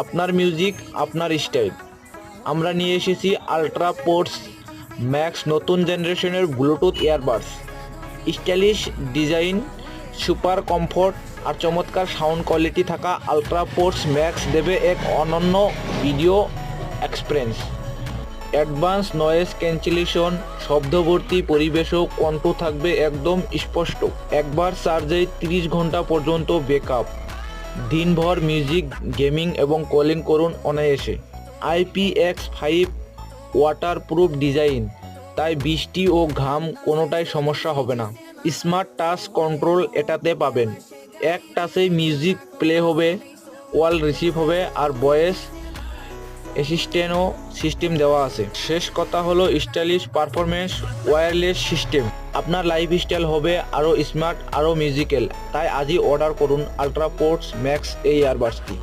আপনার মিউজিক আপনার স্টাইল। আমরা নিয়ে এসেছি আলট্রা পোর্টস ম্যাক্স, নতুন জেনারেশনের Bluetooth earbuds. Stylish design, super comfort আর চমৎকার সাউন্ড কোয়ালিটি থাকা আলট্রা পোর্টস ম্যাক্স দেবে এক অনন্য video experience. Advance noise cancellation, শব্দবর্তী পরিবেশও কণ্ঠ থাকবে একদম স্পষ্ট। একবার চার্জে 30 ঘন্টা পর্যন্ত ব্যাকআপ। দিনভর মিউজিক, গেমিং এবং কলিং করুন অনায়াসে। IPX5 ওয়াটারপ্রুফ ডিজাইন, তাই বৃষ্টি ও ঘাম কোনোটাই সমস্যা হবে না। স্মার্ট টাচ কন্ট্রোল এটাতে পাবেন। এক টাচেই মিউজিক প্লে হবে, কল রিসিভ হবে আর ভয়েস অ্যাসিস্ট্যান্টও সিস্টেম দেওয়া আছে। শেষ কথা হলো স্টাইলিশ পারফরমেন্স ওয়্যারলেস সিস্টেম। আপনার লাইফস্টাইল হবে আরও স্মার্ট, আরও মিউজিক্যাল। তাই আজই অর্ডার করুন আলট্রা পোর্টস ম্যাক্স এই ইয়ারবাডসটি।